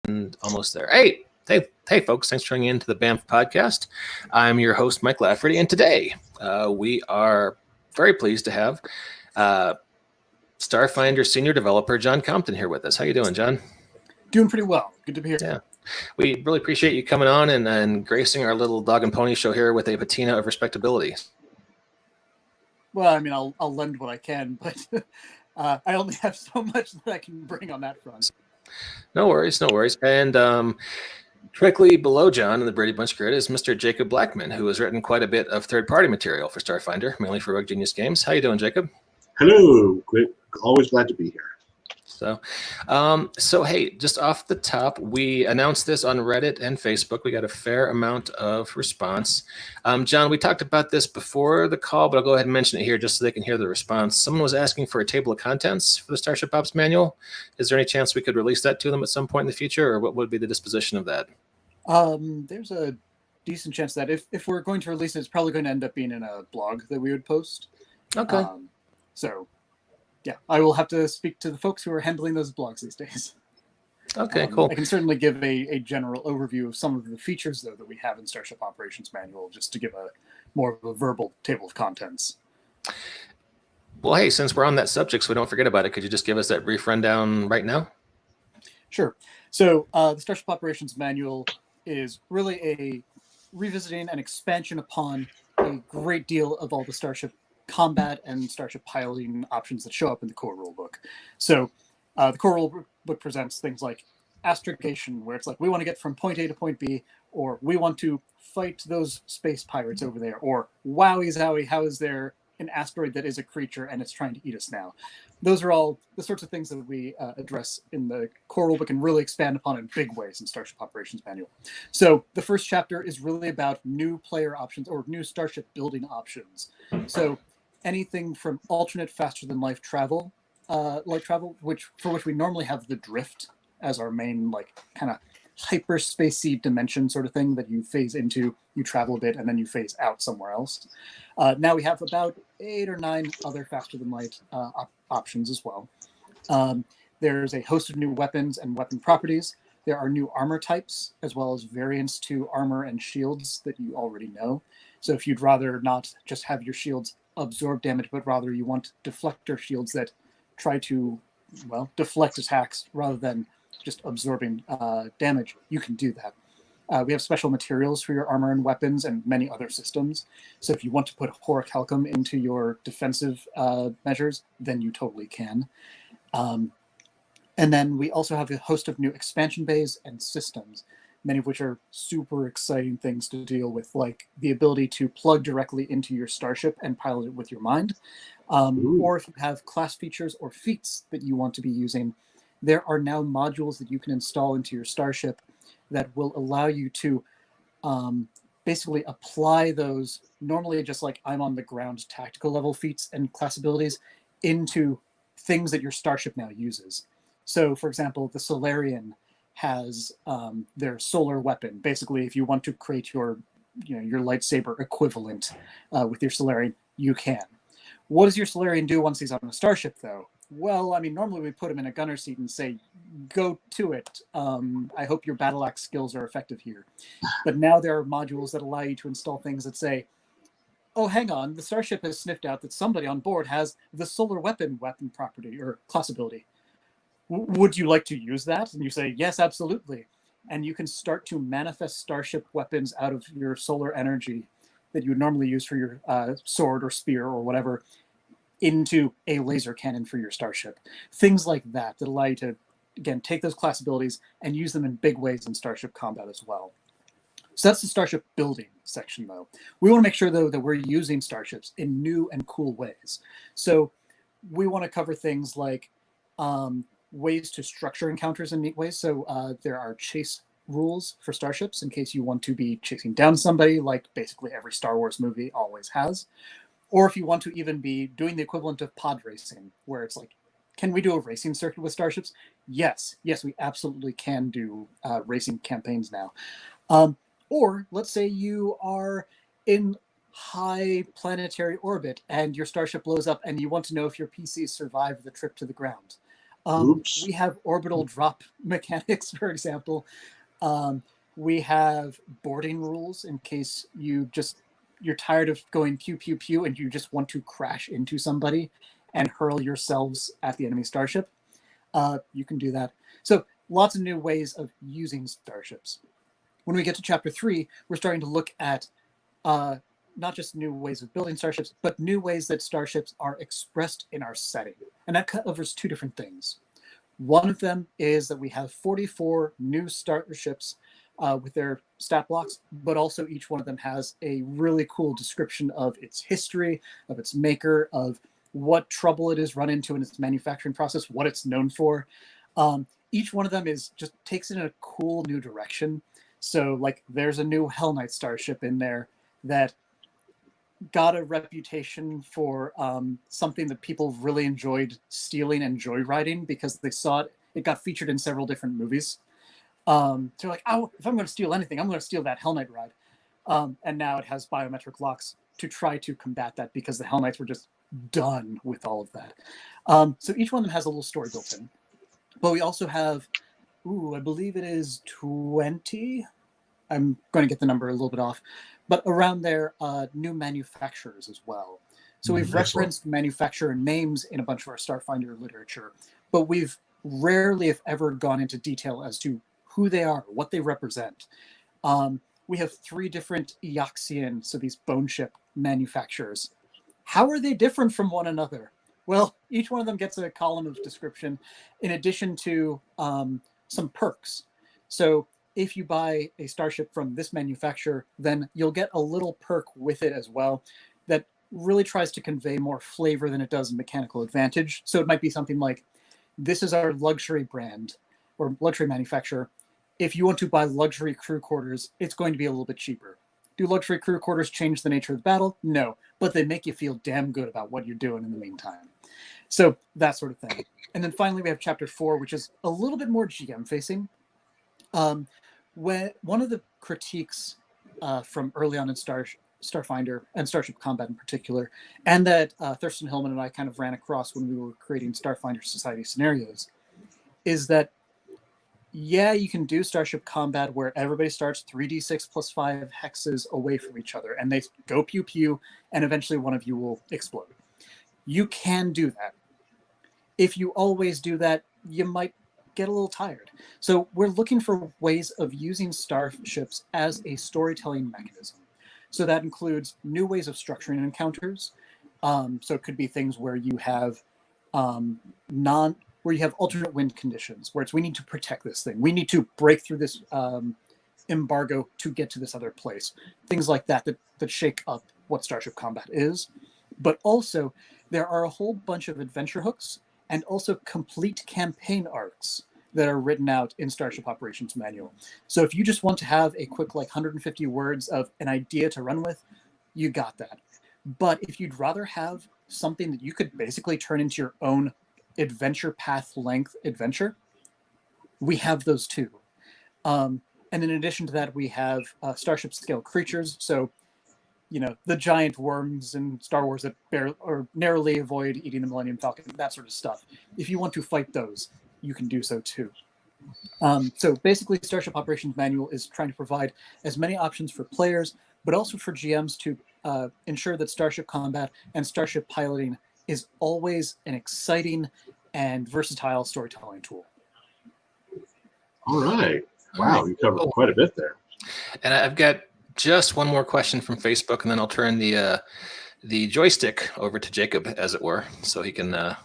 and almost there. Hey, folks! Thanks for tuning in to the BAMF podcast. I'm your host, Mike Lafferty, and today we are very pleased to have Starfinder senior developer John Compton here with us. How you doing, John? Doing pretty well. Good to be here. Yeah, we really appreciate you coming on and gracing our little dog and pony show here with a patina of respectability. Well, I mean, I'll lend what I can, but I only have so much that I can bring on that front. No worries. And directly below John in the Brady Bunch grid is Mr. Jacob Blackman, who has written quite a bit of third-party material for Starfinder, mainly for Rogue Genius Games. How you doing, Jacob? Hello. Great. Always glad to be here. So hey, just off the top, we announced this on Reddit and Facebook. We got a fair amount of response. John, we talked about this before the call, but I'll go ahead and mention it here just so they can hear the response. Someone was asking for a table of contents for the Starship Ops manual. Is there any chance we could release that to them at some point in the future, or what would be the disposition of that? There's a decent chance that if we're going to release it, it's probably going to end up being in a blog that we would post. Okay. Yeah, I will have to speak to the folks who are handling those blogs these days. Okay, cool. I can certainly give a general overview of some of the features, though, that we have in Starship Operations Manual, just to give a more of a verbal table of contents. Well, hey, since we're on that subject, so we don't forget about it, could you just give us that brief rundown right now? Sure. So the Starship Operations Manual is really a revisiting and expansion upon a great deal of all the Starship combat and Starship piloting options that show up in the core rulebook. So the core rulebook presents things like astrogation, where it's like we want to get from point A to point B, or we want to fight those space pirates over there, or wowie zowie, how is there an asteroid that is a creature and it's trying to eat us now? Those are all the sorts of things that we address in the core rulebook and really expand upon in big ways in Starship Operations Manual. So the first chapter is really about new player options or new Starship building options. So anything from alternate faster than light travel, which we normally have the drift as our main kind of hyperspacey dimension sort of thing that you phase into, you travel a bit, and then you phase out somewhere else. Now we have about 8 or 9 other faster than light options as well. There's a host of new weapons and weapon properties. There are new armor types, as well as variants to armor and shields that you already know. So if you'd rather not just have your shields absorb damage, but rather you want deflector shields that try to, deflect attacks rather than just absorbing damage, you can do that. We have special materials for your armor and weapons and many other systems. So if you want to put horicalcum into your defensive measures, then you totally can. And then we also have a host of new expansion bays and systems, many of which are super exciting things to deal with, like the ability to plug directly into your starship and pilot it with your mind. Or if you have class features or feats that you want to be using, there are now modules that you can install into your starship that will allow you to basically apply those normally just like I'm on the ground tactical level feats and class abilities into things that your starship now uses. So, for example, the Solarian has their solar weapon. Basically, if you want to create your lightsaber equivalent with your Solarian, you can. What does your Solarian do once he's on a starship, though? Well, I mean, normally we put him in a gunner seat and say, go to it. I hope your battle axe skills are effective here. But now there are modules that allow you to install things that say, oh, hang on, the starship has sniffed out that somebody on board has the solar weapon property or class ability. Would you like to use that? And you say, yes, absolutely. And you can start to manifest starship weapons out of your solar energy that you would normally use for your sword or spear or whatever into a laser cannon for your starship. Things like that allow you to, again, take those class abilities and use them in big ways in starship combat as well. So that's the starship building section, though. We want to make sure, though, that we're using starships in new and cool ways. So we want to cover things like ways to structure encounters in neat ways. So there are chase rules for starships in case you want to be chasing down somebody, like basically every Star Wars movie always has. Or if you want to even be doing the equivalent of pod racing, where it's like, can we do a racing circuit with starships? Yes, we absolutely can do racing campaigns now. Or let's say you are in high planetary orbit and your starship blows up and you want to know if your PC survived the trip to the ground. Oops. We have orbital drop mechanics, for example. We have boarding rules in case you're tired of going pew pew pew and you just want to crash into somebody and hurl yourselves at the enemy starship. You can do that. So lots of new ways of using starships. When we get to chapter 3, we're starting to look at not just new ways of building starships, but new ways that starships are expressed in our setting. And that covers two different things. One of them is that we have 44 new starships with their stat blocks, but also each one of them has a really cool description of its history, of its maker, of what trouble it has run into in its manufacturing process, what it's known for. Each one of them just takes it in a cool new direction. So like there's a new Hell Knight starship in there that got a reputation for something that people really enjoyed stealing and joyriding because they saw it got featured in several different movies. So they're like, oh, if I'm going to steal anything, I'm going to steal that Hell Knight ride. And now it has biometric locks to try to combat that because the Hell Knights were just done with all of that. So each one of them has a little story built in. But we also have, I believe it is 20. I'm going to get the number a little bit off, but around there, new manufacturers as well. So we've referenced manufacturer names in a bunch of our Starfinder literature, but we've rarely, if ever, gone into detail as to who they are, what they represent. We have 3 different Eoxian, so these bone ship manufacturers. How are they different from one another? Well, each one of them gets a column of description in addition to some perks. So if you buy a starship from this manufacturer, then you'll get a little perk with it as well that really tries to convey more flavor than it does mechanical advantage. So it might be something like, this is our luxury brand or luxury manufacturer. If you want to buy luxury crew quarters, it's going to be a little bit cheaper. Do luxury crew quarters change the nature of the battle? No, but they make you feel damn good about what you're doing in the meantime. So that sort of thing. And then finally, we have chapter 4, which is a little bit more GM facing. When one of the critiques from early on in Starfinder and Starship Combat in particular, and that Thurston Hillman and I kind of ran across when we were creating Starfinder Society scenarios, is that you can do Starship Combat where everybody starts 3d6 plus 5 hexes away from each other, and they go pew pew, and eventually one of you will explode. You can do that. If you always do that, you might get a little tired. So we're looking for ways of using starships as a storytelling mechanism. So that includes new ways of structuring encounters. So it could be things where you have where you have alternate wind conditions, where it's we need to protect this thing. We need to break through this embargo to get to this other place. Things like that shake up what Starship Combat is. But also, there are a whole bunch of adventure hooks and also complete campaign arcs that are written out in Starship Operations Manual. So if you just want to have a quick 150 words of an idea to run with, you got that. But if you'd rather have something that you could basically turn into your own adventure path length adventure, we have those too. And in addition to that, we have Starship scale creatures. So, the giant worms in Star Wars that narrowly avoid eating the Millennium Falcon, that sort of stuff. If you want to fight those, you can do so too. So basically, Starship Operations Manual is trying to provide as many options for players, but also for GMs to ensure that Starship Combat and Starship piloting is always an exciting and versatile storytelling tool. All right. Wow, you covered quite a bit there. And I've got just one more question from Facebook, and then I'll turn the joystick over to Jacob, as it were, so he can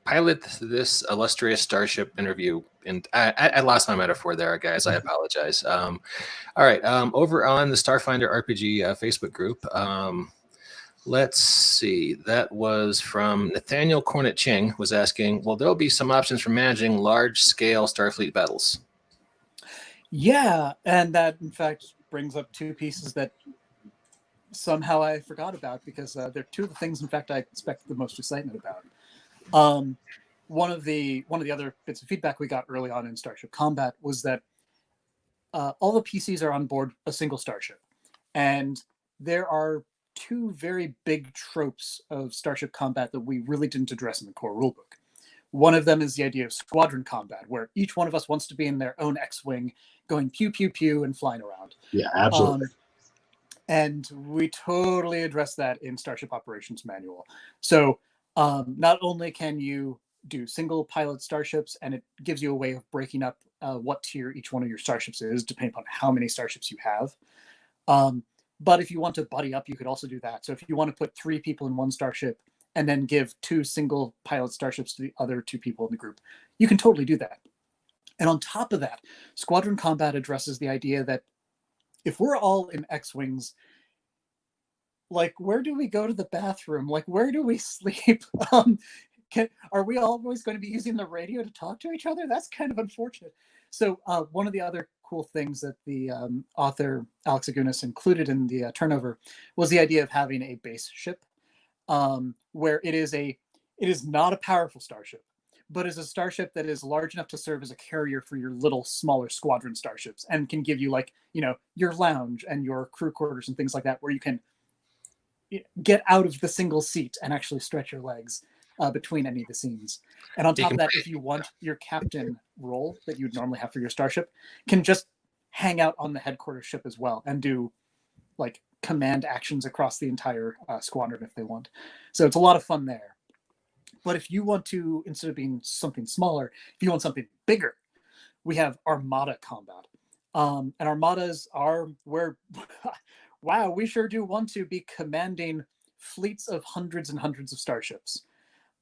pilot this illustrious starship interview. And I lost my metaphor there, guys. I apologize. All right. Over on the Starfinder RPG Facebook group, let's see. That was from Nathaniel Cornet Ching, was asking, well, there'll be some options for managing large-scale Starfleet battles. Yeah, and that, in fact, brings up 2 pieces that somehow I forgot about because they're 2 of the things, in fact, I expect the most excitement about. One of the other bits of feedback we got early on in Starship Combat was that all the PCs are on board a single starship, and there are 2 very big tropes of Starship Combat that we really didn't address in the core rulebook. One of them is the idea of squadron combat, where each one of us wants to be in their own X-wing, going pew pew pew and flying around. Yeah, absolutely. And we totally address that in Starship Operations Manual. So not only can you do single pilot starships, and it gives you a way of breaking up what tier each one of your starships is, depending upon how many starships you have. But if you want to buddy up, you could also do that. So if you want to put 3 people in one starship and then give 2 single pilot starships to the other 2 people in the group, you can totally do that. And on top of that, Squadron Combat addresses the idea that if we're all in X-Wings, like, where do we go to the bathroom? Like, where do we sleep? Are we always going to be using the radio to talk to each other? That's kind of unfortunate. So one of the other cool things that the author Alex Agunas included in the turnover was the idea of having a base ship, where it is not a powerful starship, but is a starship that is large enough to serve as a carrier for your little smaller squadron starships, and can give you, like, your lounge and your crew quarters and things like that, where you can get out of the single seat and actually stretch your legs between any of the scenes. And on top of that, if you want, your captain role that you'd normally have for your starship can just hang out on the headquarters ship as well and do, like, command actions across the entire squadron if they want. So it's a lot of fun there. But if you want to, instead of being something smaller, if you want something bigger, we have Armada combat. And Armadas are where, wow, we sure do want to be commanding fleets of hundreds and hundreds of starships.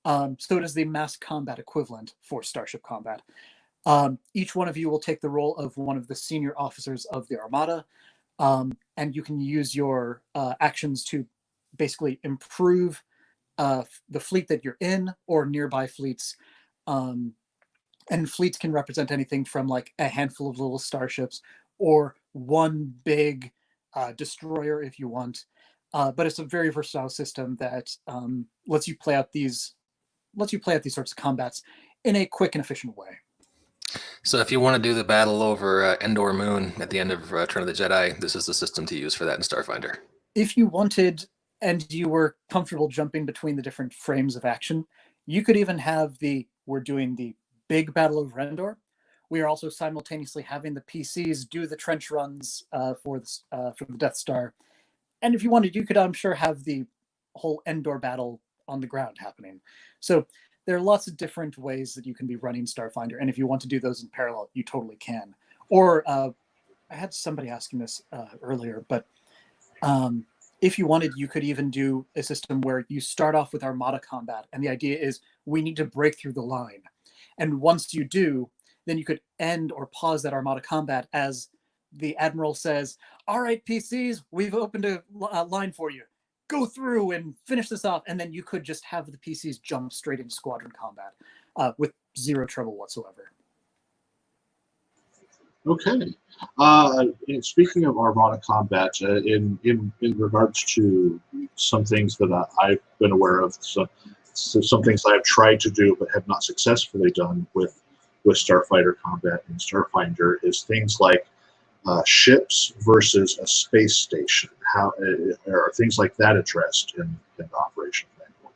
So it is the mass combat equivalent for Starship Combat. Each one of you will take the role of one of the senior officers of the Armada, and you can use your actions to basically improve the fleet that you're in or nearby fleets. And fleets can represent anything from, like, a handful of little starships or one big destroyer if you want. But it's a very versatile system that lets you play out these sorts of combats in a quick and efficient way. So if you want to do the battle over Endor Moon at the end of Return of the Jedi, this is the system to use for that in Starfinder. If you wanted, and you were comfortable jumping between the different frames of action, you could even have we're doing the big battle of Endor. We are also simultaneously having the PCs do the trench runs for the Death Star. And if you wanted, you could, I'm sure, have the whole Endor battle on the ground happening. So there are lots of different ways that you can be running Starfinder. And if you want to do those in parallel, you totally can. Or I had somebody asking this earlier, but if you wanted, you could even do a system where you start off with Armada combat. And the idea is we need to break through the line. And once you do, then you could end or pause that Armada combat as the Admiral says, all right, PCs, we've opened a line for you. Go through and finish this off. And then you could just have the PCs jump straight into squadron combat with zero trouble whatsoever. Okay. And speaking of Armada combat, in regards to some things that I've been aware of, some things I've tried to do but have not successfully done with Starfighter combat and Starfinder is things like ships versus a space station. How are things like that addressed in the operations manual?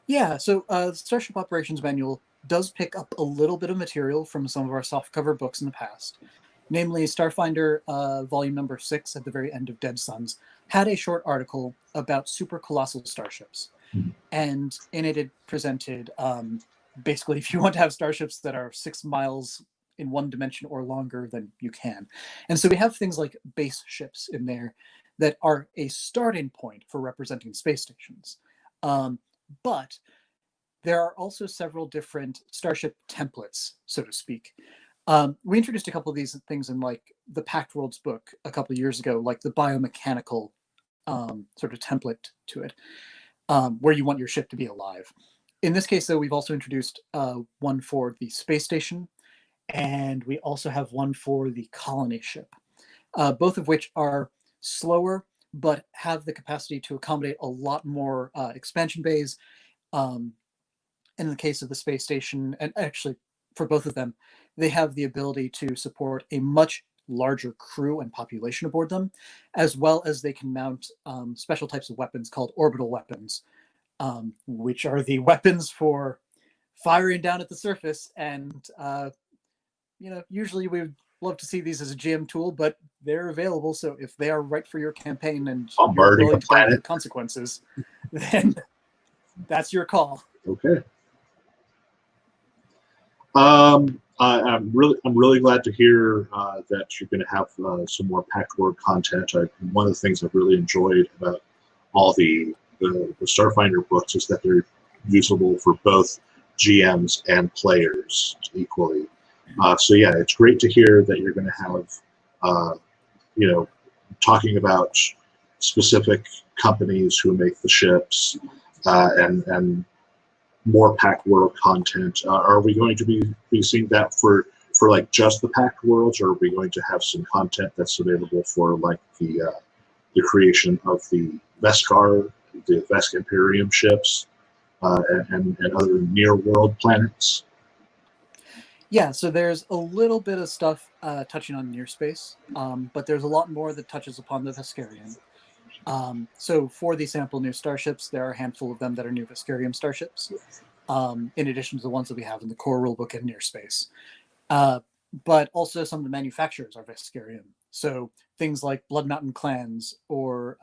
Yeah, so the Starship Operations Manual does pick up a little bit of material from some of our softcover books in the past. Namely, Starfinder volume number 6 at the very end of Dead Suns had a short article about super colossal starships. Mm-hmm. And in it, it presented basically, if you want to have starships that are 6 miles in one dimension or longer, then you can. And so we have things like base ships in there that are a starting point for representing space stations. But there are also several different starship templates, so to speak. We introduced a couple of these things in, like, the Pact Worlds book a couple of years ago, like the biomechanical sort of template to it, where you want your ship to be alive. In this case, though, we've also introduced one for the space station, and we also have one for the colony ship, both of which are slower, but have the capacity to accommodate a lot more expansion bays. In the case of the space station, and actually for both of them, they have the ability to support a much larger crew and population aboard them, as well as they can mount special types of weapons called orbital weapons, which are the weapons for firing down at the surface. And usually we would love to see these as a GM tool, but they're available. So if they are right for your campaign and you're Bombarding willing a to pay the planet. consequences, then that's your call. Okay. I'm really glad to hear that you're going to have some more Pact World content. One of the things I've really enjoyed about all the Starfinder books is that they're usable for both GMs and players equally. So yeah, it's great to hear that you're going to have, talking about specific companies who make the ships and more Pact World content. Are we going to be seeing that for like just the Pact Worlds, or are we going to have some content that's available for like the creation of the Veskar, the Vesk Imperium ships, and other near world planets? Yeah, so there's a little bit of stuff touching on near space, but there's a lot more that touches upon the Veskarian. So for the sample new starships, there are a handful of them that are new Veskarium starships, in addition to the ones that we have in the core rulebook and near space. But also some of the manufacturers are Veskarium. So things like Blood Mountain Clans or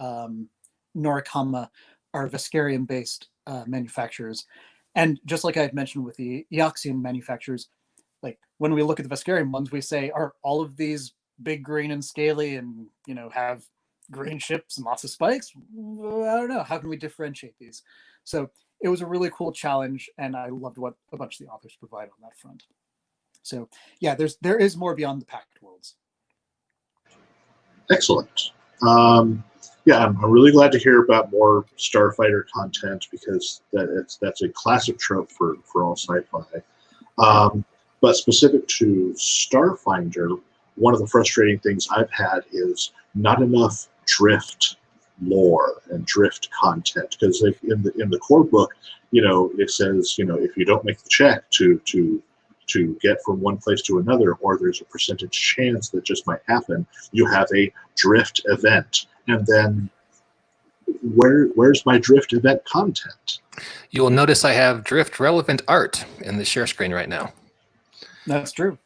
Norikama are Veskarium-based manufacturers. And just like I had mentioned with the Eoxian manufacturers, like when we look at the Veskarium ones, we say, are all of these big, green, and scaly and, have green ships and lots of spikes? Well, I don't know. How can we differentiate these? So it was a really cool challenge, and I loved what a bunch of the authors provide on that front. So yeah, there is more beyond the Pact Worlds. Excellent. Yeah, I'm really glad to hear about more Starfighter content, because that's a classic trope for all sci-fi. But specific to Starfinder, one of the frustrating things I've had is not enough drift lore and drift content, because in the core book, it says, if you don't make the check to get from one place to another, or there's a percentage chance that just might happen, you have a drift event. And then where's my drift event content? You will notice I have drift relevant art in the share screen right now. That's true.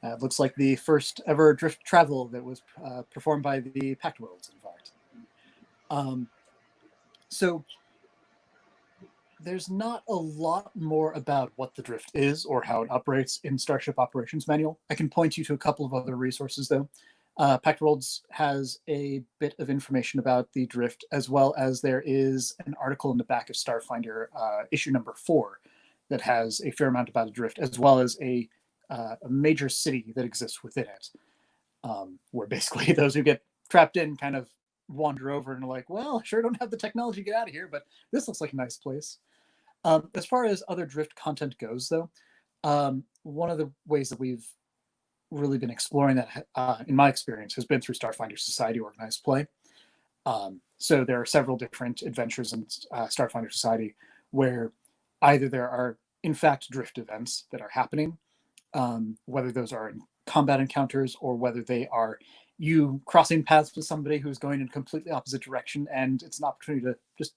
It looks like the first ever drift travel that was performed by the Pact Worlds, in fact. So there's not a lot more about what the drift is or how it operates in Starship Operations Manual. I can point you to a couple of other resources, though. Pact Worlds has a bit of information about the drift, as well as there is an article in the back of Starfinder, issue number 4, that has a fair amount about the drift, as well as a major city that exists within it, where basically those who get trapped in kind of wander over and are like, well, sure don't have the technology to get out of here, but this looks like a nice place. As far as other drift content goes, though, one of the ways that we've really been exploring that, in my experience, has been through Starfinder Society organized play. So there are several different adventures in Starfinder Society where either there are, in fact, drift events that are happening, whether those are in combat encounters or whether they are you crossing paths with somebody who's going in a completely opposite direction, and it's an opportunity to just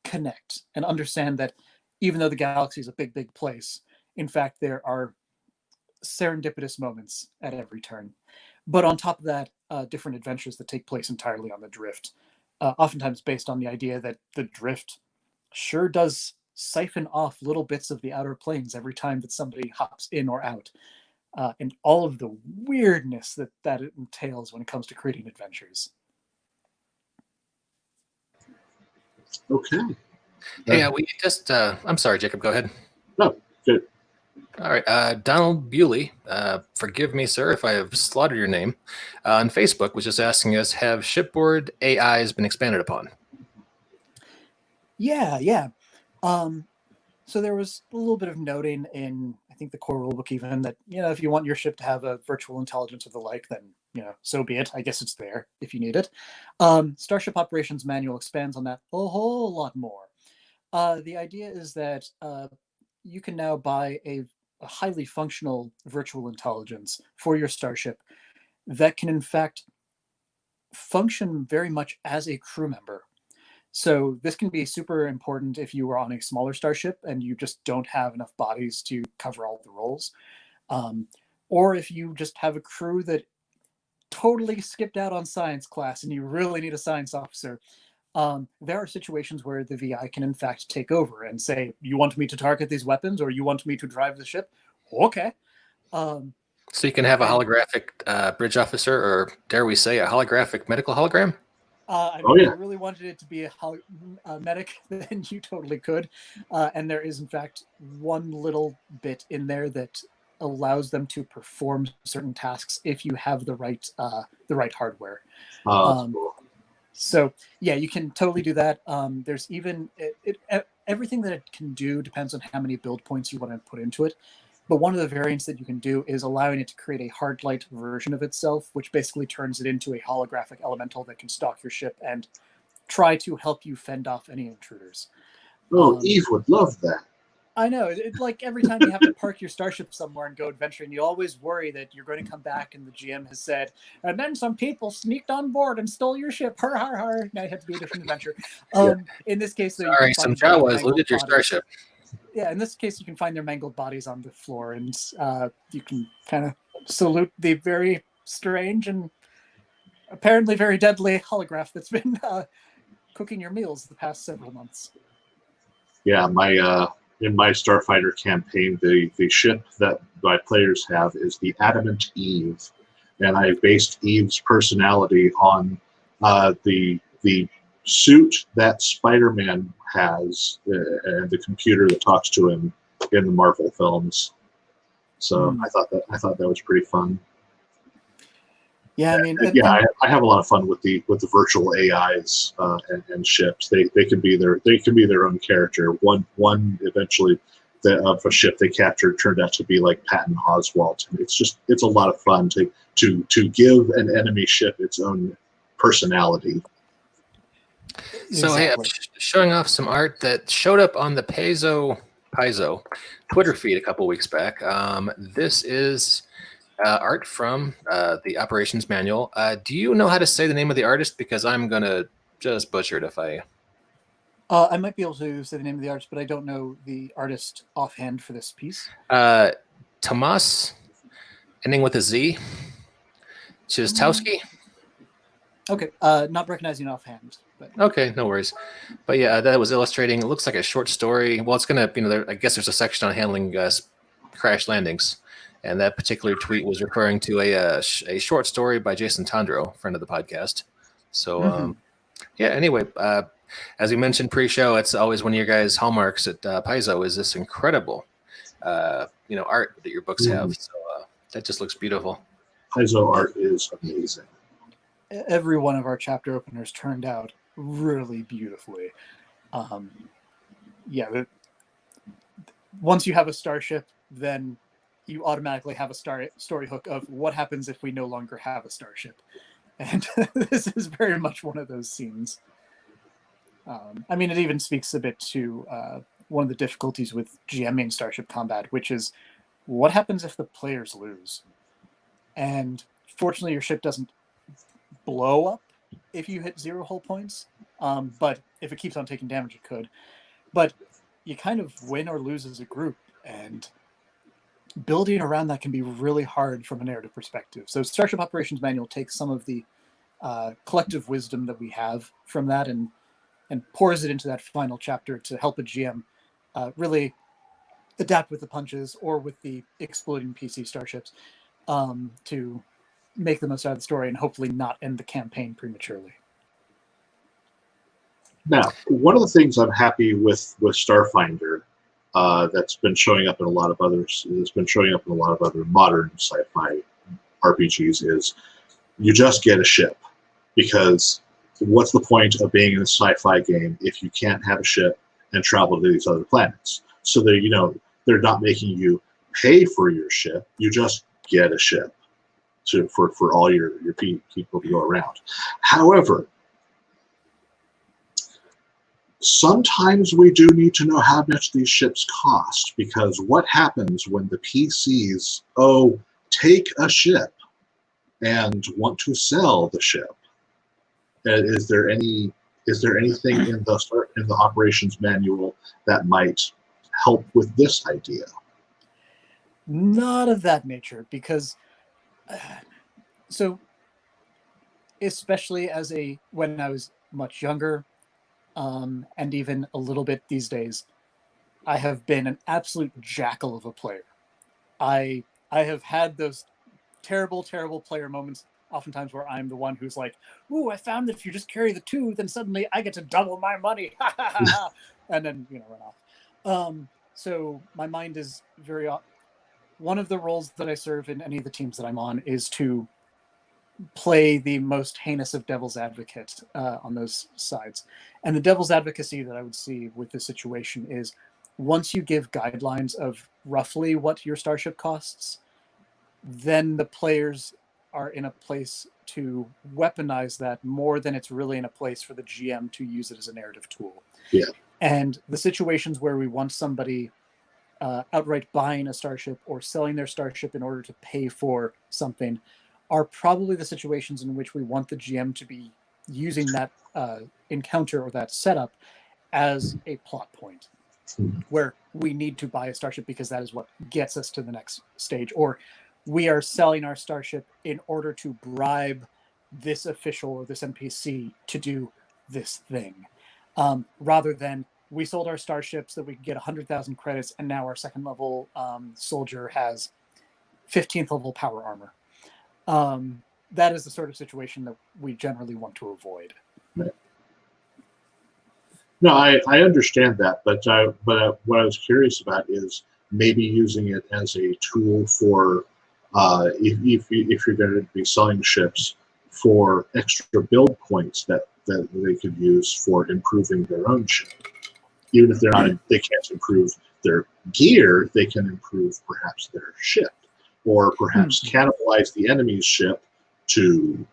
connect and understand that even though the galaxy is a big, big place, in fact, there are serendipitous moments at every turn. But on top of that, different adventures that take place entirely on the drift, oftentimes based on the idea that the drift sure does siphon off little bits of the outer planes every time that somebody hops in or out, and all of the weirdness that it entails when it comes to creating adventures. Okay. Hey, we just, I'm sorry, Jacob, go ahead. No, good. All right. Donald Bewley, forgive me, sir, if I have slaughtered your name, on Facebook was just asking us, have shipboard AIs been expanded upon? Yeah. So there was a little bit of noting in, I think, the core rulebook even that, if you want your ship to have a virtual intelligence or the like, then, so be it. I guess it's there if you need it. Starship Operations Manual expands on that a whole lot more. The idea is that you can now buy a highly functional virtual intelligence for your starship that can, in fact, function very much as a crew member. So this can be super important if you are on a smaller starship and you just don't have enough bodies to cover all the roles. Or if you just have a crew that totally skipped out on science class and you really need a science officer, there are situations where the VI can in fact take over and say, you want me to target these weapons or you want me to drive the ship? Okay. So you can have a holographic bridge officer, or dare we say, a holographic medical hologram? I mean, if you really wanted it to be a medic, then you totally could. And there is, in fact, one little bit in there that allows them to perform certain tasks if you have the right hardware. Cool. So yeah, you can totally do that. There's even everything that it can do depends on how many build points you want to put into it. But one of the variants that you can do is allowing it to create a hard light version of itself, which basically turns it into a holographic elemental that can stalk your ship and try to help you fend off any intruders. Oh, Eve would love that. I know. It's like every time you have to park your starship somewhere and go adventuring, you always worry that you're going to come back and the GM has said, and then some people sneaked on board and stole your ship. Har, har, har. Now you have to do a different adventure. In this case, though, sorry, some Jawas looted your starship. Yeah, in this case, you can find their mangled bodies on the floor, and you can kind of salute the very strange and apparently very deadly holograph that's been cooking your meals the past several months. Yeah, in my Starfinder campaign, the ship that my players have is the Adamant Eve, and I based Eve's personality on the suit that Spider-Man has and the computer that talks to him in the Marvel films. So I thought that was pretty fun. Yeah, I mean, I have a lot of fun with the virtual AIs and ships. They can be their own character. One eventually of a ship they captured turned out to be like Patton Oswalt. It's a lot of fun to give an enemy ship its own personality. So hey, I'm showing off some art that showed up on the Paizo Twitter feed a couple weeks back. This is art from the operations manual. Do you know how to say the name of the artist? Because I'm gonna just butcher it if I. I might be able to say the name of the artist, but I don't know the artist offhand for this piece. Tomas, ending with a Z. Chistowski. Okay, not recognizing offhand. But. Okay, no worries. But yeah, that was illustrating. It looks like a short story. Well, it's gonna, I guess there's a section on handling crash landings, and that particular tweet was referring to a short story by Jason Tondro, friend of the podcast. So yeah. Anyway, as we mentioned pre-show, it's always one of your guys' hallmarks at Paizo is this incredible, art that your books have. So that just looks beautiful. Paizo art is amazing. Every one of our chapter openers turned out really beautifully. Once you have a starship, then you automatically have a story hook of what happens if we no longer have a starship. And this is very much one of those scenes. I mean, it even speaks a bit to one of the difficulties with GMing Starship combat, which is what happens if the players lose? And fortunately, your ship doesn't blow up if you hit 0 hull points, but if it keeps on taking damage, it could. But you kind of win or lose as a group, and building around that can be really hard from a narrative perspective. So Starship Operations Manual takes some of the collective wisdom that we have from that and pours it into that final chapter to help a GM really adapt with the punches or with the exploding PC starships to make the most out of the story and hopefully not end the campaign prematurely. Now, one of the things I'm happy with Starfinder that's been showing up in a lot of others, it's been showing up in a lot of other modern sci-fi RPGs, is you just get a ship. Because what's the point of being in a sci-fi game if you can't have a ship and travel to these other planets? So they're not making you pay for your ship. You just get a ship for all your people to go around. However, sometimes we do need to know how much these ships cost, because what happens when the PCs take a ship and want to sell the ship? Is there any Is there anything in the operations manual that might help with this idea? Not of that nature, because so especially when I was much younger, and even a little bit these days, I have been an absolute jackal of a player. I have had those terrible, terrible player moments, oftentimes where I'm the one who's like, "Ooh, I found that if you just carry the 2, then suddenly I get to double my money," and then run off. So my mind is very. One of the roles that I serve in any of the teams that I'm on is to play the most heinous of devil's advocate on those sides. And the devil's advocacy that I would see with this situation is, once you give guidelines of roughly what your starship costs, then the players are in a place to weaponize that more than it's really in a place for the GM to use it as a narrative tool. Yeah. And the situations where we want somebody outright buying a starship or selling their starship in order to pay for something are probably the situations in which we want the GM to be using that encounter or that setup as a plot point, where we need to buy a starship because that is what gets us to the next stage, or we are selling our starship in order to bribe this official or this NPC to do this thing, rather than we sold our starships that we could get 100,000 credits, and now our second level soldier has 15th level power armor. That is the sort of situation that we generally want to avoid. Right. No, I understand that, but what I was curious about is maybe using it as a tool for if you're going to be selling ships, for extra build points that they could use for improving their own ship. Even if they can't improve their gear, they can improve perhaps their ship, or perhaps cannibalize the enemy's ship to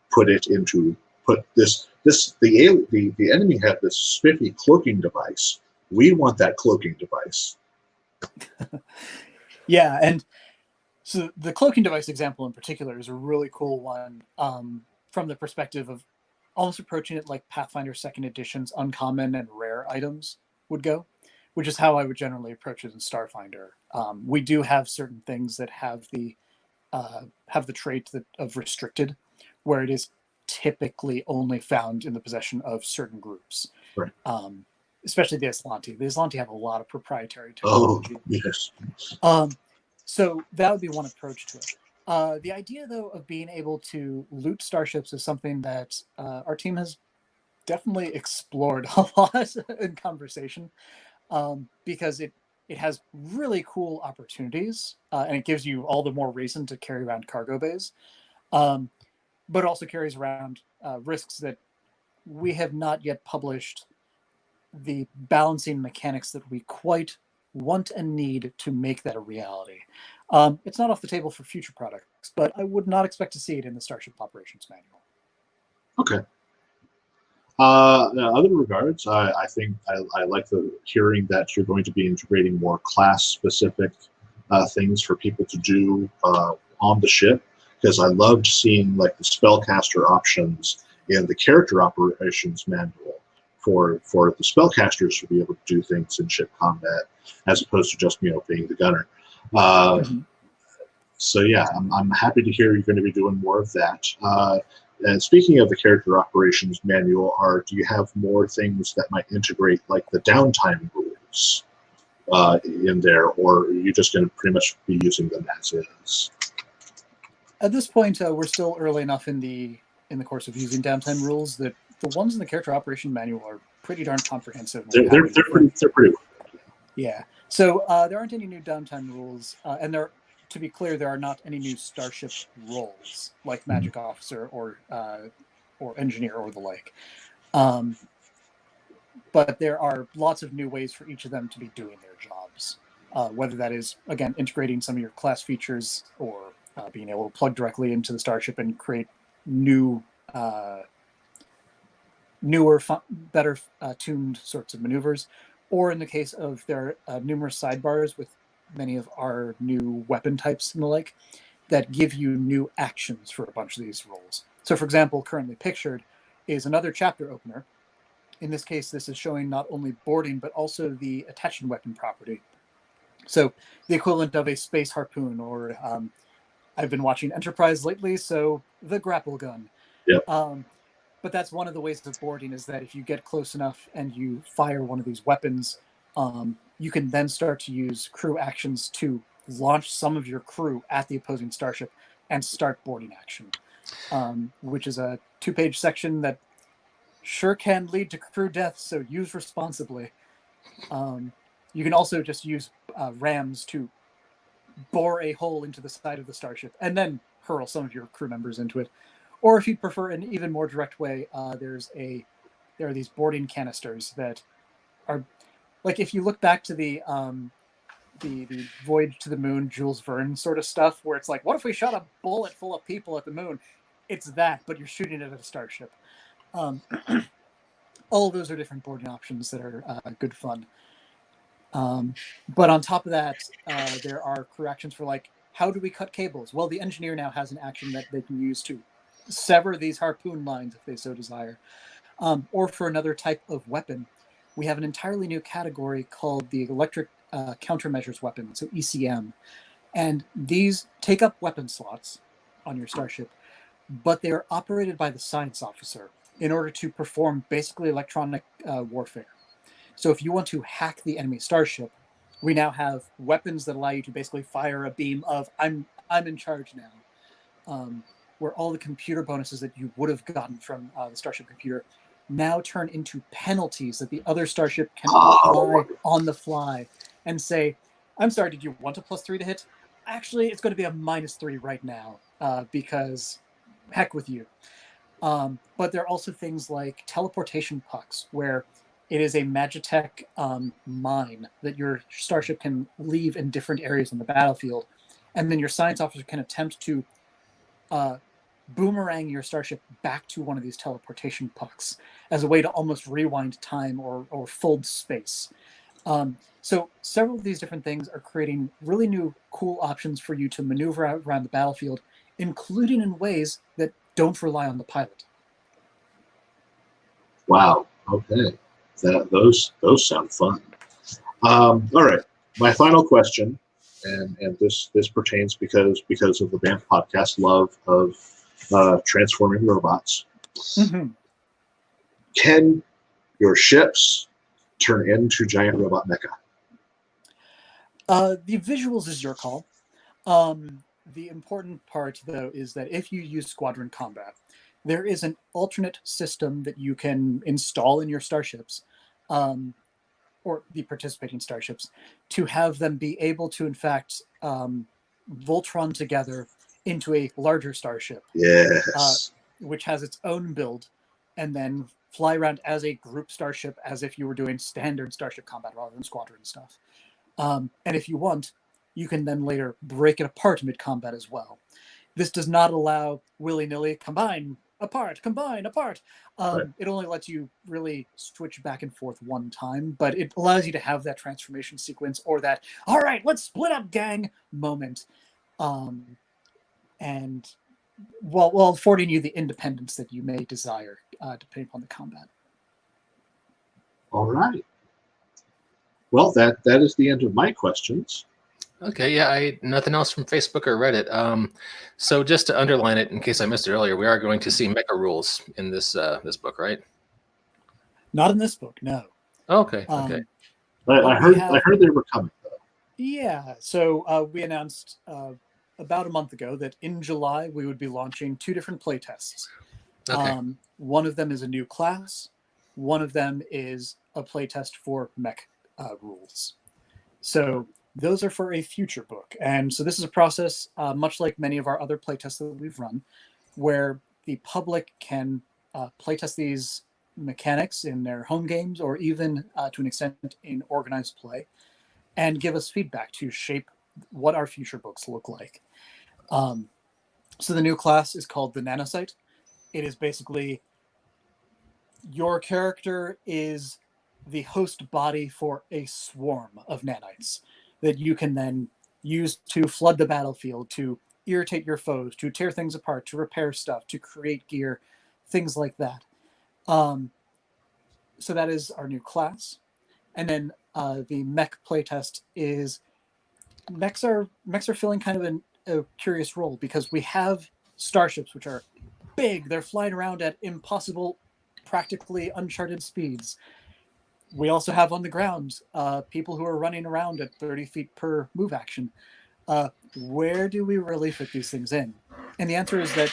the enemy had this spiffy cloaking device. We want that cloaking device. Yeah, and so the cloaking device example in particular is a really cool one, from the perspective of almost approaching it like Pathfinder 2nd Edition's uncommon and rare items would go, which is how I would generally approach it in Starfinder. We do have certain things that have the trait of restricted, where it is typically only found in the possession of certain groups. Right. Especially the Aslanti. The Aslanti have a lot of proprietary technology. Oh, yes. So that would be one approach to it. The idea, though, of being able to loot starships is something that our team has definitely explored a lot in conversation, because it has really cool opportunities, and it gives you all the more reason to carry around cargo bays, but also carries around risks that we have not yet published the balancing mechanics that we quite want and need to make that a reality. It's not off the table for future products, but I would not expect to see it in the Starship Operations Manual. Okay. In other regards, I think I like hearing that you're going to be integrating more class-specific things for people to do on the ship, because I loved seeing like the spellcaster options in the character operations manual for the spellcasters to be able to do things in ship combat, as opposed to just being the gunner. So yeah, I'm happy to hear you're going to be doing more of that. And speaking of the character operations manual, do you have more things that might integrate like the downtime rules in there, or are you just going to pretty much be using them as is? At this point, we're still early enough in the course of using downtime rules that the ones in the character operation manual are pretty darn comprehensive. They're pretty. Yeah. So there aren't any new downtime rules, and to be clear, there are not any new starship roles like magic officer or engineer or the like. But there are lots of new ways for each of them to be doing their jobs. Whether that is, again, integrating some of your class features, or being able to plug directly into the starship and create newer, better tuned sorts of maneuvers, or in the case of there are numerous sidebars with many of our new weapon types and the like that give you new actions for a bunch of these roles. So, for example, currently pictured is another chapter opener In this case, this is showing not only boarding, but also the attaching weapon property. So the equivalent of a space harpoon, or I've been watching Enterprise lately, so the grapple gun. Yep. But that's one of the ways of boarding, is that if you get close enough and you fire one of these weapons, you can then start to use crew actions to launch some of your crew at the opposing starship and start boarding action, which is a 2-page section that sure can lead to crew death, so use responsibly. You can also just use rams to bore a hole into the side of the starship and then hurl some of your crew members into it. Or if you'd prefer an even more direct way, there are these boarding canisters that are, like, if you look back to the Voyage to the Moon, Jules Verne sort of stuff, where it's like, what if we shot a bullet full of people at the moon? It's that, but you're shooting it at a starship. All of those are different boarding options that are good fun. But on top of that, there are crew actions for, like, how do we cut cables? Well, the engineer now has an action that they can use to sever these harpoon lines if they so desire. Or for another type of weapon, we have an entirely new category called the electric countermeasures weapon, so ECM. And these take up weapon slots on your starship, but they are operated by the science officer in order to perform basically electronic warfare. So if you want to hack the enemy starship, we now have weapons that allow you to basically fire a beam of I'm in charge now, where all the computer bonuses that you would have gotten from the starship computer now turn into penalties that the other starship can apply on the fly and say, I'm sorry, did you want a +3 to hit? Actually, it's going to be a -3 right now because heck with you. But there are also things like teleportation pucks, where it is a Magitech mine that your starship can leave in different areas on the battlefield. And then your science officer can attempt to boomerang your starship back to one of these teleportation pucks as a way to almost rewind time or fold space. So several of these different things are creating really new, cool options for you to maneuver around the battlefield, including in ways that don't rely on the pilot. Wow. Okay. Those sound fun. All right. My final question, and this pertains because of the BAMF podcast love of transforming robots. Mm-hmm. Can your ships turn into giant robot mecha? The visuals is your call. The important part, though, is that if you use squadron combat, there is an alternate system that you can install in your starships, or the participating starships, to have them be able to, in fact, Voltron together into a larger starship. Yes. Which has its own build, and then fly around as a group starship as if you were doing standard starship combat rather than squadron stuff. And if you want, you can then later break it apart mid-combat as well. This does not allow willy-nilly combine, apart. Right. It only lets you really switch back and forth one time, but it allows you to have that transformation sequence or that, all right, let's split up, gang, moment. And while affording you the independence that you may desire, depending upon the combat. All right. Well, that is the end of my questions. Okay, yeah, nothing else from Facebook or Reddit. So just to underline it, in case I missed it earlier, we are going to see mecha rules in this this book, right? Not in this book, no. Okay, okay. I heard they were coming, though. Yeah, so we announced about a month ago that in July we would be launching 2 different playtests. Okay. One of them is a new class. One of them is a playtest for mech rules. So those are for a future book. And so this is a process, much like many of our other playtests that we've run, where the public can playtest these mechanics in their home games or even to an extent in organized play and give us feedback to shape what our future books look like. So the new class is called the Nanocyte. It is basically your character is the host body for a swarm of nanites that you can then use to flood the battlefield, to irritate your foes, to tear things apart, to repair stuff, to create gear, things like that. so that is our new class. And then the mech playtest is mechs are filling kind of a curious role because we have starships which are big. They're flying around at impossible, practically uncharted speeds. We also have on the ground people who are running around at 30 feet per move action. Where do we really fit these things in? And the answer is that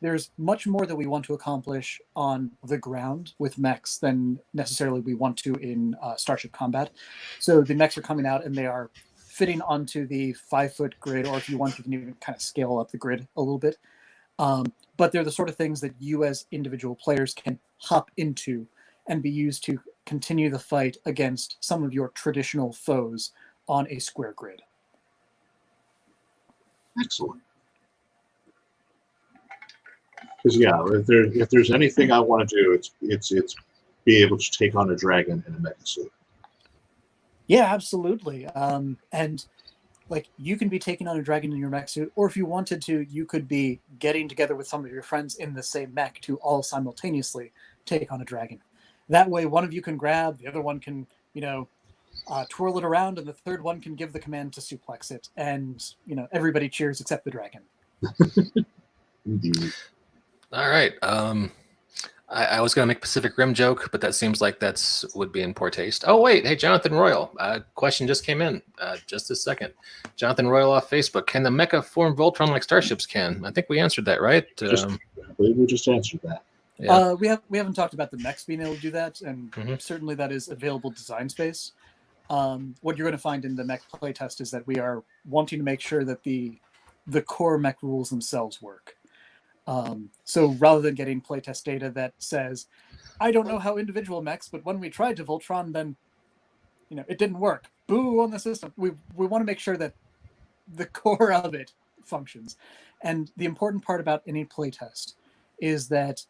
there's much more that we want to accomplish on the ground with mechs than necessarily we want to in Starship combat. So the mechs are coming out and they are fitting onto the 5-foot grid, or if you want, you can even kind of scale up the grid a little bit. But they're the sort of things that you as individual players can hop into and be used to continue the fight against some of your traditional foes on a square grid. Excellent. Because if there's anything I want to do, it's be able to take on a dragon in a mecha suit. Yeah, absolutely. And like you can be taking on a dragon in your mech suit, or if you wanted to, you could be getting together with some of your friends in the same mech to all simultaneously take on a dragon. That way, one of you can grab, the other one can, twirl it around, and the third one can give the command to suplex it, and everybody cheers except the dragon. Indeed. All right. I was going to make Pacific Rim joke, but that seems like would be in poor taste. Oh, wait. Hey, Jonathan Royal. Question just came in just a second. Jonathan Royal off Facebook. Can the mecha form Voltron like starships can? I think we answered that, right? I believe we just answered that. Yeah. We haven't talked about the mechs being able to do that, and certainly that is available design space. What you're going to find in the mech playtest is that we are wanting to make sure that the core mech rules themselves work. So rather than getting playtest data that says, I don't know how individual mechs, but when we tried to Voltron, then it didn't work. Boo on the system. We want to make sure that the core of it functions. And the important part about any playtest is that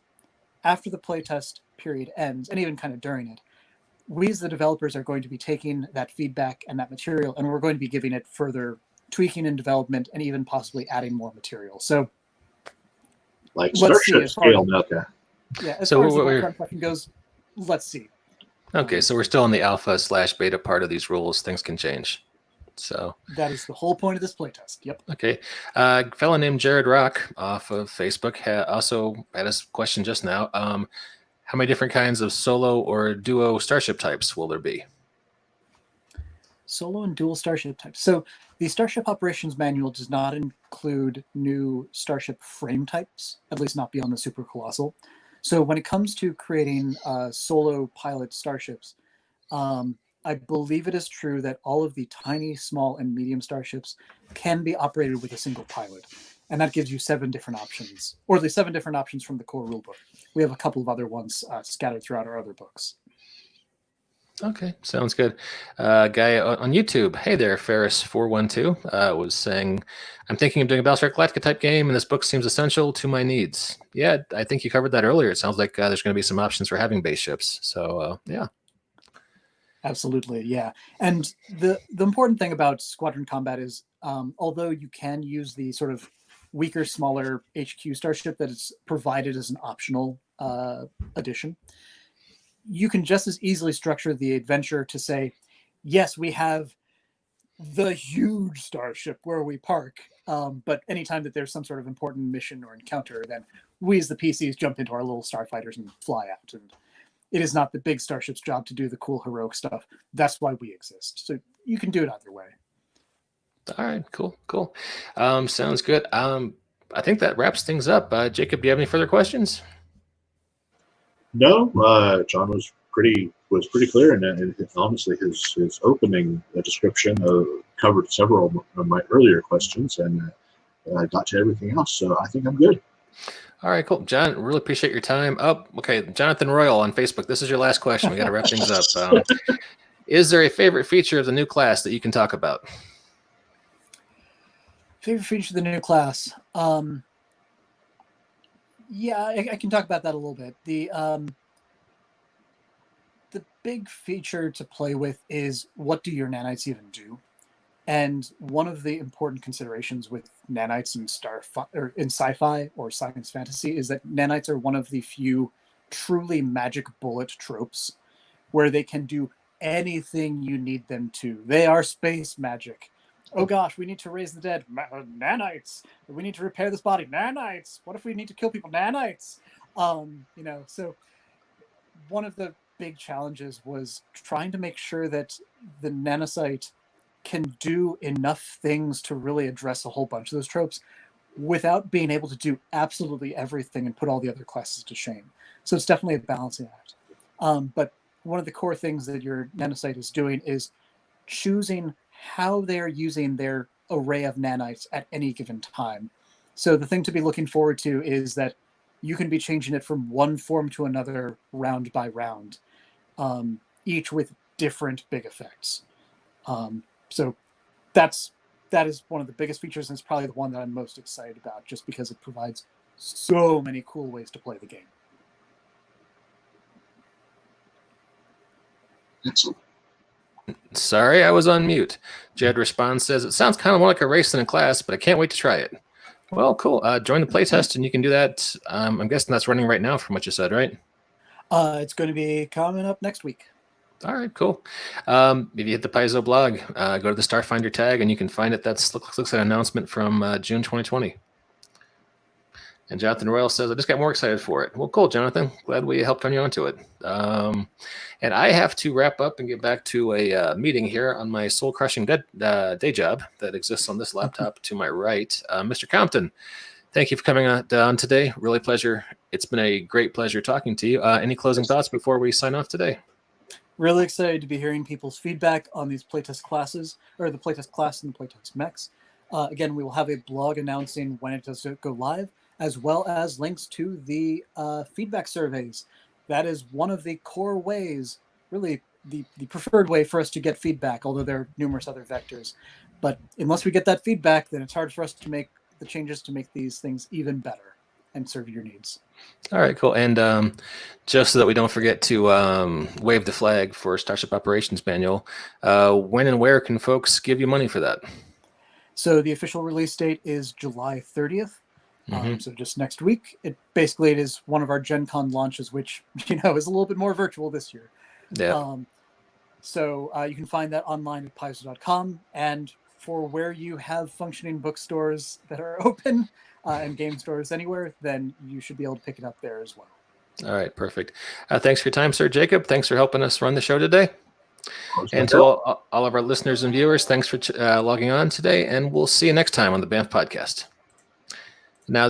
after the playtest period ends, and even kind of during it, we as the developers are going to be taking that feedback and that material, and we're going to be giving it further tweaking and development, and even possibly adding more material. So, like Starship scale mecha. Yeah, as far as the Voltron question goes, let's see. Okay, so we're still in the alpha/beta part of these rules. Things can change. So that is the whole point of this playtest. Yep. Okay. A fellow named Jared Rock off of Facebook also had a question just now. How many different kinds of solo or duo starship types will there be? Solo and dual starship types. So the Starship Operations Manual does not include new starship frame types, at least not beyond the Super Colossal. So when it comes to creating solo pilot starships, I believe it is true that all of the tiny, small, and medium starships can be operated with a single pilot. And that gives you 7 different options, or at least 7 different options from the core rulebook. We have a couple of other ones scattered throughout our other books. Okay, sounds good. Guy on YouTube, hey there, Ferris412, was saying, I'm thinking of doing a Battlestar Galactica type game, and this book seems essential to my needs. Yeah, I think you covered that earlier. It sounds like there's going to be some options for having base ships. So, yeah. Absolutely, yeah. And the important thing about squadron combat is, although you can use the sort of weaker, smaller HQ starship that is provided as an optional addition, you can just as easily structure the adventure to say, yes, we have the huge starship where we park, but anytime that there's some sort of important mission or encounter, then we as the PCs jump into our little starfighters and fly out. And it is not the big starship's job to do the cool heroic stuff. That's why we exist. So you can do it either way. All right, cool. Sounds good. I think that wraps things up. Jacob, do you have any further questions? No, John was pretty clear, and honestly, his opening description covered several of my earlier questions, and I got to everything else. So I think I'm good. All right, cool. John, really appreciate your time. Oh, okay. Jonathan Royal on Facebook. This is your last question. We got to wrap things up. Is there a favorite feature of the new class that you can talk about? Favorite feature of the new class? Yeah, I can talk about that a little bit. The big feature to play with is, what do your nanites even do? And one of the important considerations with nanites in in sci-fi or science fantasy is that nanites are one of the few truly magic bullet tropes where they can do anything you need them to. They are space magic. Oh gosh, we need to raise the dead. Nanites. We need to repair this body. Nanites. What if we need to kill people? Nanites. So one of the big challenges was trying to make sure that the nanosite can do enough things to really address a whole bunch of those tropes without being able to do absolutely everything and put all the other classes to shame. So it's definitely a balancing act. But one of the core things that your nanosite is doing is choosing how they're using their array of nanites at any given time. So the thing to be looking forward to is that you can be changing it from one form to another round by round, each with different big effects. So that is one of the biggest features, and it's probably the one that I'm most excited about, just because it provides so many cool ways to play the game. Excellent. Sorry, I was on mute. Jed responds, says, it sounds kind of more like a race than a class, but I can't wait to try it. Well, cool. Join the playtest, and you can do that. I'm guessing that's running right now from what you said, right? It's going to be coming up next week. All right, cool. If you hit the Paizo blog, go to the Starfinder tag, and you can find it. Looks like an announcement from June 2020. And Jonathan Royal says, I just got more excited for it. Well, cool, Jonathan. Glad we helped turn you onto it. And I have to wrap up and get back to a meeting here on my soul-crushing day job that exists on this laptop to my right. Mr. Compton, thank you for coming on today. Really pleasure. It's been a great pleasure talking to you. Any closing thoughts before we sign off today? Really excited to be hearing people's feedback on these playtest classes, or the playtest class and the playtest mechs. Again, we will have a blog announcing when it does go live, as well as links to the feedback surveys. That is one of the core ways, really the preferred way for us to get feedback, although there are numerous other vectors. But unless we get that feedback, then it's hard for us to make the changes to make these things even better and serve your needs. All right, cool. And just so that we don't forget to wave the flag for Starship Operations Manual, when and where can folks give you money for that? So the official release date is July 30th. So just next week. It is one of our Gen Con launches, which is a little bit more virtual this year. Yeah. So you can find that online at paizo.com, and for where you have functioning bookstores that are open and game stores anywhere, then you should be able to pick it up there as well. All right, perfect. Thanks for your time, Sir Jacob. Thanks for helping us run the show today. And to all of our listeners and viewers, thanks for logging on today, and we'll see you next time on the Banff Podcast. Now,